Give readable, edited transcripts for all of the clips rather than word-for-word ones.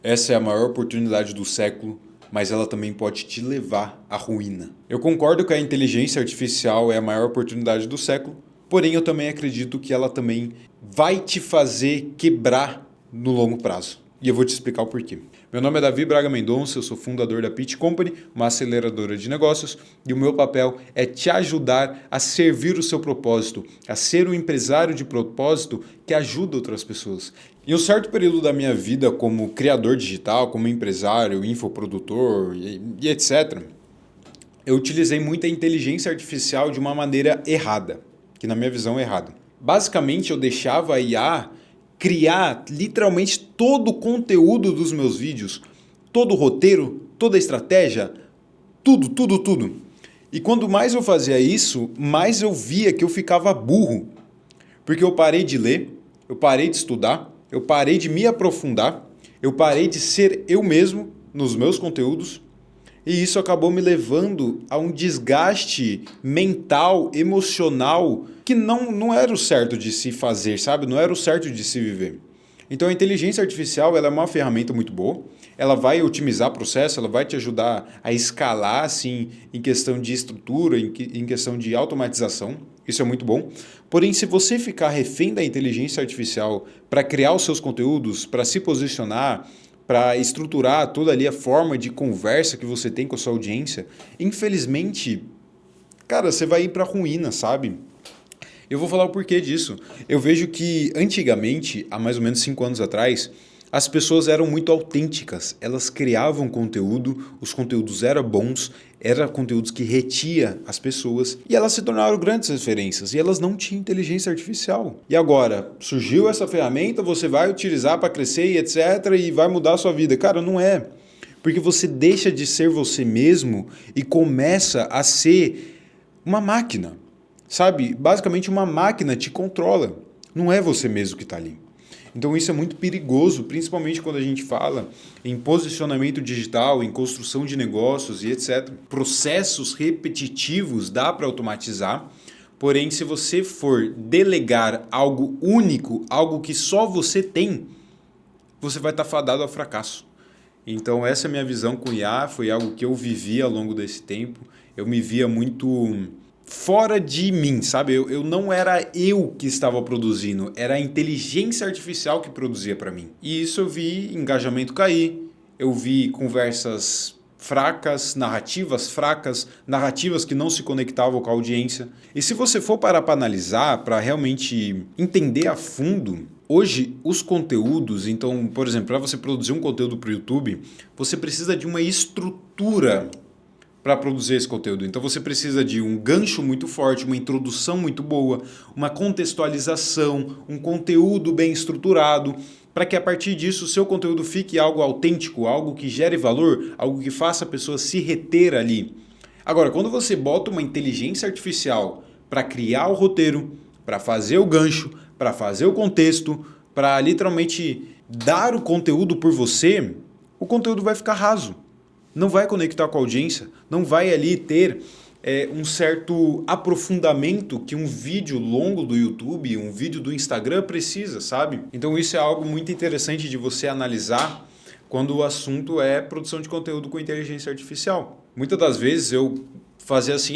Essa é a maior oportunidade do século, mas ela também pode te levar à ruína. Eu concordo que a inteligência artificial é a maior oportunidade do século, porém eu também acredito que ela também vai te fazer quebrar no longo prazo. E eu vou te explicar o porquê. Meu nome é Davi Braga Mendonça, eu sou fundador da Pitch Company, uma aceleradora de negócios, e o meu papel é te ajudar a servir o seu propósito, a ser um empresário de propósito que ajuda outras pessoas. Em um certo período da minha vida como criador digital, como empresário, infoprodutor e etc., eu utilizei muita inteligência artificial de uma maneira errada, que na minha visão é errada. Basicamente, eu deixava a IA criar literalmente todo o conteúdo dos meus vídeos, todo o roteiro, toda a estratégia, tudo. E quanto mais eu fazia isso, mais eu via que eu ficava burro, porque eu parei de ler, eu parei de estudar, eu parei de me aprofundar, eu parei de ser eu mesmo nos meus conteúdos. E isso acabou me levando a um desgaste mental, emocional, que não era o certo de se fazer, sabe? Não era o certo de se viver. Então a inteligência artificial ela é uma ferramenta muito boa, ela vai otimizar o processo, ela vai te ajudar a escalar assim, em questão de estrutura, em questão de automatização, isso é muito bom. Porém, se você ficar refém da inteligência artificial para criar os seus conteúdos, para se posicionar, para estruturar toda ali a forma de conversa que você tem com a sua audiência, infelizmente, cara, você vai ir para a ruína, sabe? Eu vou falar o porquê disso. Eu vejo que antigamente, há mais ou menos 5 anos atrás, as pessoas eram muito autênticas. Elas criavam conteúdo, os conteúdos eram bons, eram conteúdos que retia as pessoas e elas se tornaram grandes referências e elas não tinham inteligência artificial. E agora, surgiu essa ferramenta, você vai utilizar para crescer e etc. e vai mudar a sua vida. Cara, não é. Porque você deixa de ser você mesmo e começa a ser uma máquina. Sabe? Basicamente uma máquina te controla. Não é você mesmo que está ali. Então isso é muito perigoso, principalmente quando a gente fala em posicionamento digital, em construção de negócios e etc. Processos repetitivos dá para automatizar, porém se você for delegar algo único, algo que só você tem, você vai estar fadado ao fracasso. Então essa é a minha visão com o IA, foi algo que eu vivi ao longo desse tempo. Eu me via muito fora de mim, sabe? Eu não era eu que estava produzindo, era a inteligência artificial que produzia para mim. E isso eu vi engajamento cair, eu vi conversas fracas, narrativas que não se conectavam com a audiência. E se você for parar para analisar, para realmente entender a fundo, hoje os conteúdos, então, por exemplo, para você produzir um conteúdo para o YouTube, você precisa de uma estrutura para produzir esse conteúdo. Então você precisa de um gancho muito forte, uma introdução muito boa, uma contextualização, um conteúdo bem estruturado, para que a partir disso o seu conteúdo fique algo autêntico, algo que gere valor, algo que faça a pessoa se reter ali. Agora, quando você bota uma inteligência artificial para criar o roteiro, para fazer o gancho, para fazer o contexto, para literalmente dar o conteúdo por você, o conteúdo vai ficar raso. Não vai conectar com a audiência, não vai ali ter um certo aprofundamento que um vídeo longo do YouTube, um vídeo do Instagram precisa, sabe? Então isso é algo muito interessante de você analisar quando o assunto é produção de conteúdo com inteligência artificial. Muitas das vezes eu fazia assim,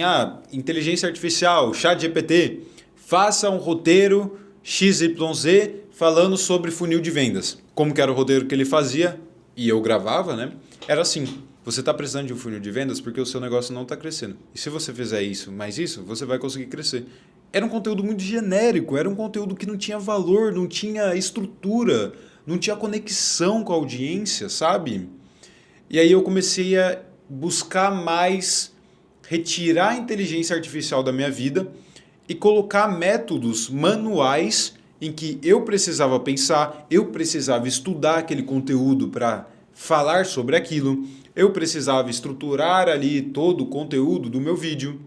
inteligência artificial, chat GPT, faça um roteiro XYZ falando sobre funil de vendas. Como que era o roteiro que ele fazia e eu gravava, né? Era assim. Você está precisando de um funil de vendas porque o seu negócio não está crescendo. E se você fizer isso, mais isso, você vai conseguir crescer. Era um conteúdo muito genérico, era um conteúdo que não tinha valor, não tinha estrutura, não tinha conexão com a audiência, sabe? E aí eu comecei a buscar mais retirar a inteligência artificial da minha vida e colocar métodos manuais em que eu precisava pensar, eu precisava estudar aquele conteúdo para falar sobre aquilo, eu precisava estruturar ali todo o conteúdo do meu vídeo.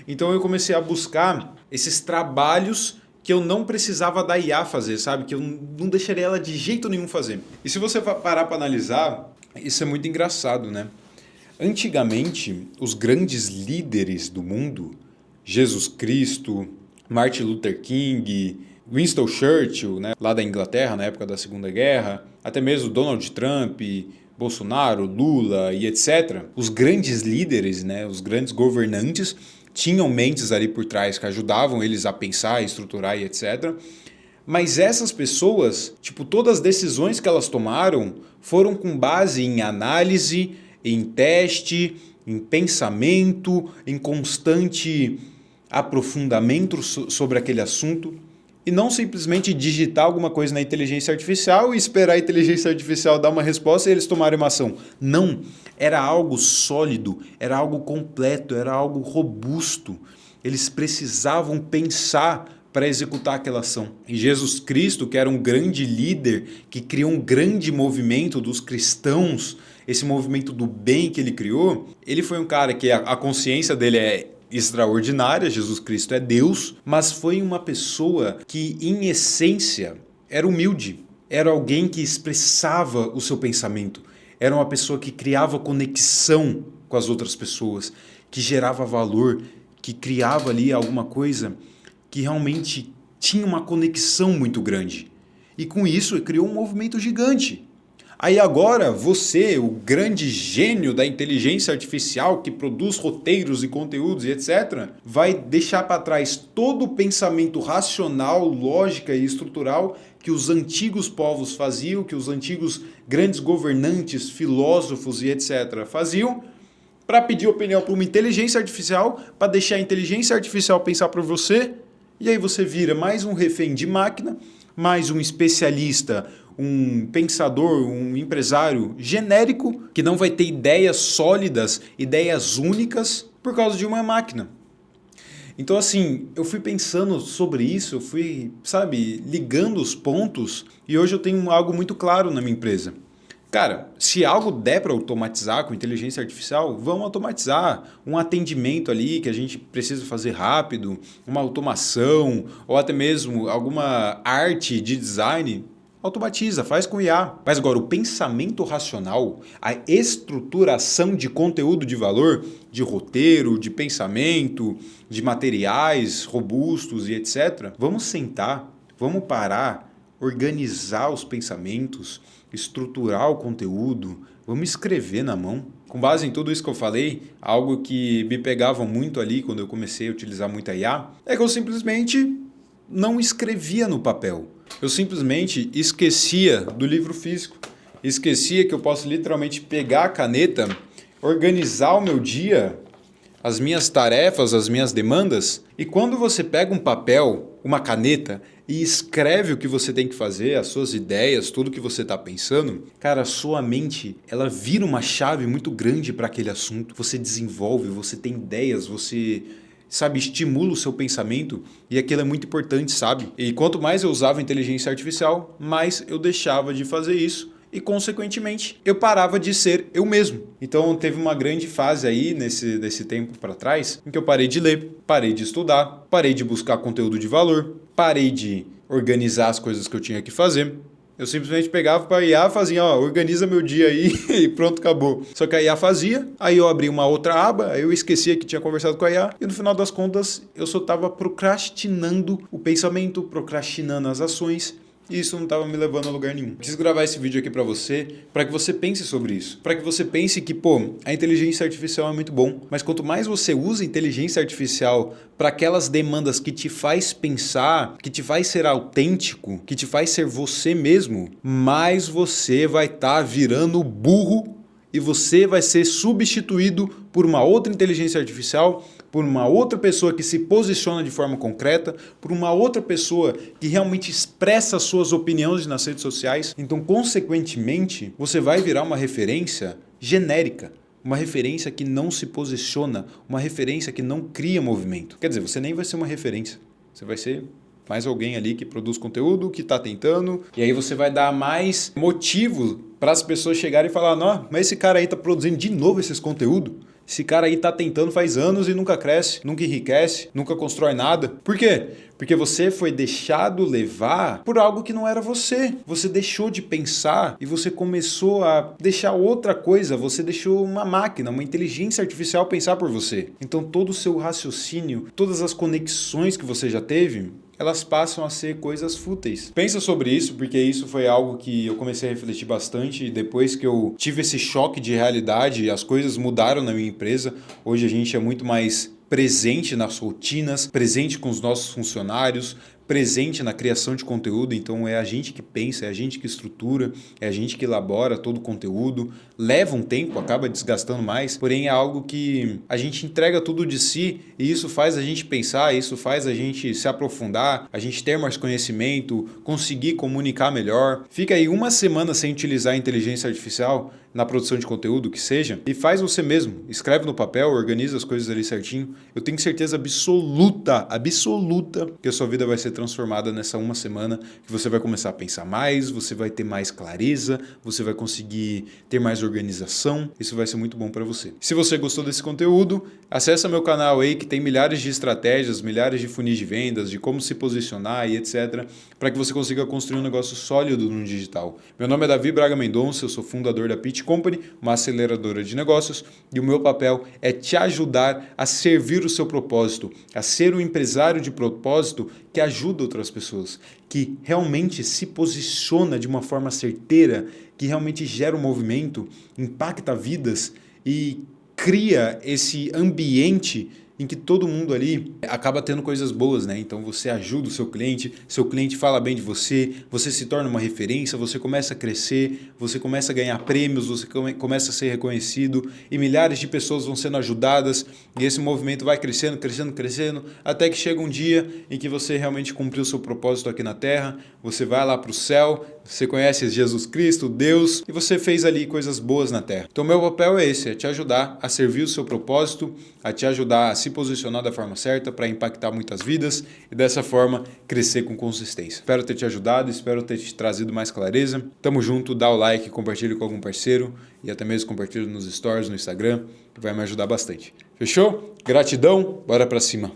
Então eu comecei a buscar esses trabalhos que eu não precisava da IA fazer, sabe? Que eu não deixaria ela de jeito nenhum fazer. E se você parar para analisar, isso é muito engraçado, né? Antigamente, os grandes líderes do mundo, Jesus Cristo, Martin Luther King, Winston Churchill, né, lá da Inglaterra, na época da Segunda Guerra, até mesmo Donald Trump, Bolsonaro, Lula e etc. Os grandes líderes, né, os grandes governantes, tinham mentes ali por trás que ajudavam eles a pensar, estruturar e etc. Mas essas pessoas, tipo, todas as decisões que elas tomaram foram com base em análise, em teste, em pensamento, em constante aprofundamento sobre aquele assunto. E não simplesmente digitar alguma coisa na inteligência artificial e esperar a inteligência artificial dar uma resposta e eles tomarem uma ação. Não, era algo sólido, era algo completo, era algo robusto. Eles precisavam pensar para executar aquela ação. E Jesus Cristo, que era um grande líder, que criou um grande movimento dos cristãos, esse movimento do bem que ele criou, ele foi um cara que a consciência dele é extraordinária, Jesus Cristo é Deus, mas foi uma pessoa que, em essência, era humilde. Era alguém que expressava o seu pensamento. Era uma pessoa que criava conexão com as outras pessoas, que gerava valor, que criava ali alguma coisa que realmente tinha uma conexão muito grande. E com isso, ele criou um movimento gigante. Aí agora você, o grande gênio da inteligência artificial que produz roteiros e conteúdos e etc., vai deixar para trás todo o pensamento racional, lógica e estrutural que os antigos povos faziam, que os antigos grandes governantes, filósofos e etc. faziam, para pedir opinião para uma inteligência artificial, para deixar a inteligência artificial pensar por você, e aí você vira mais um refém de máquina, mais um especialista, um pensador, um empresário genérico que não vai ter ideias sólidas, ideias únicas por causa de uma máquina. Então assim, eu fui pensando sobre isso, eu fui, ligando os pontos e hoje eu tenho algo muito claro na minha empresa. Cara, se algo der para automatizar com inteligência artificial, vamos automatizar. Um atendimento ali que a gente precisa fazer rápido, uma automação ou até mesmo alguma arte de design, automatiza, faz com IA. Mas agora, o pensamento racional, a estruturação de conteúdo de valor, de roteiro, de pensamento, de materiais robustos e etc. Vamos sentar, vamos parar, organizar os pensamentos, estruturar o conteúdo, vamos escrever na mão. Com base em tudo isso que eu falei, algo que me pegava muito ali quando eu comecei a utilizar muito a IA, é que eu simplesmente não escrevia no papel. Eu simplesmente esquecia do livro físico. Esquecia que eu posso literalmente pegar a caneta, organizar o meu dia, as minhas tarefas, as minhas demandas. E quando você pega um papel, uma caneta e escreve o que você tem que fazer, as suas ideias, tudo que você está pensando, cara, a sua mente, ela vira uma chave muito grande para aquele assunto. Você desenvolve, você tem ideias, você estimula o seu pensamento e aquilo é muito importante, sabe? E quanto mais eu usava a inteligência artificial, mais eu deixava de fazer isso e, consequentemente, eu parava de ser eu mesmo. Então, teve uma grande fase aí, nesse tempo para trás, em que eu parei de ler, parei de estudar, parei de buscar conteúdo de valor, parei de organizar as coisas que eu tinha que fazer. Eu simplesmente pegava para a IA e fazia, organiza meu dia aí e pronto, acabou. Só que a IA fazia, aí eu abri uma outra aba, aí eu esquecia que tinha conversado com a IA e no final das contas eu só estava procrastinando o pensamento, procrastinando as ações e isso não estava me levando a lugar nenhum. Quis gravar esse vídeo aqui para que você pense sobre isso. Para que você pense que, a inteligência artificial é muito bom, mas quanto mais você usa inteligência artificial para aquelas demandas que te faz pensar, que te faz ser autêntico, que te faz ser você mesmo, mais você vai estar virando burro e você vai ser substituído por uma outra inteligência artificial, por uma outra pessoa que se posiciona de forma concreta, por uma outra pessoa que realmente expressa suas opiniões nas redes sociais. Então, consequentemente, você vai virar uma referência genérica, uma referência que não se posiciona, uma referência que não cria movimento. Quer dizer, você nem vai ser uma referência, você vai ser mais alguém ali que produz conteúdo, que está tentando, e aí você vai dar mais motivo para as pessoas chegarem e falar, não, mas esse cara aí está produzindo de novo esses conteúdos. Esse cara aí tá tentando faz anos e nunca cresce, nunca enriquece, nunca constrói nada. Por quê? Porque você foi deixado levar por algo que não era você. Você deixou de pensar e você começou a deixar outra coisa. Você deixou uma máquina, uma inteligência artificial pensar por você. Então todo o seu raciocínio, todas as conexões que você já teve, elas passam a ser coisas fúteis. Pensa sobre isso, porque isso foi algo que eu comecei a refletir bastante depois que eu tive esse choque de realidade, as coisas mudaram na minha empresa. Hoje a gente é muito mais presente nas rotinas, presente com os nossos funcionários, presente na criação de conteúdo, então é a gente que pensa, é a gente que estrutura, é a gente que elabora todo o conteúdo, leva um tempo, acaba desgastando mais, porém é algo que a gente entrega tudo de si e isso faz a gente pensar, isso faz a gente se aprofundar, a gente ter mais conhecimento, conseguir comunicar melhor. Fica aí uma semana sem utilizar a inteligência artificial na produção de conteúdo, que seja, e faz você mesmo, escreve no papel, organiza as coisas ali certinho. Eu tenho certeza absoluta que a sua vida vai ser transformada nessa uma semana, que você vai começar a pensar mais, você vai ter mais clareza, você vai conseguir ter mais organização, isso vai ser muito bom para você. Se você gostou desse conteúdo, acessa meu canal aí que tem milhares de estratégias, milhares de funis de vendas, de como se posicionar e etc, para que você consiga construir um negócio sólido no digital. Meu nome é Davi Braga Mendonça, eu sou fundador da Pitch Company, uma aceleradora de negócios, e o meu papel é te ajudar a servir o seu propósito, a ser um empresário de propósito que ajuda outras pessoas, que realmente se posiciona de uma forma certeira, que realmente gera um movimento, impacta vidas e cria esse ambiente em que todo mundo ali acaba tendo coisas boas, né? Então você ajuda o seu cliente fala bem de você, você se torna uma referência, você começa a crescer, você começa a ganhar prêmios, você começa a ser reconhecido e milhares de pessoas vão sendo ajudadas e esse movimento vai crescendo, até que chega um dia em que você realmente cumpriu o seu propósito aqui na Terra, você vai lá para o céu, você conhece Jesus Cristo, Deus, e você fez ali coisas boas na Terra. Então meu papel é esse, é te ajudar a servir o seu propósito, a te ajudar a se posicionar da forma certa para impactar muitas vidas e dessa forma crescer com consistência. Espero ter te ajudado, espero ter te trazido mais clareza. Tamo junto, dá o like, compartilhe com algum parceiro e até mesmo compartilhe nos stories, no Instagram, que vai me ajudar bastante. Fechou? Gratidão, bora pra cima!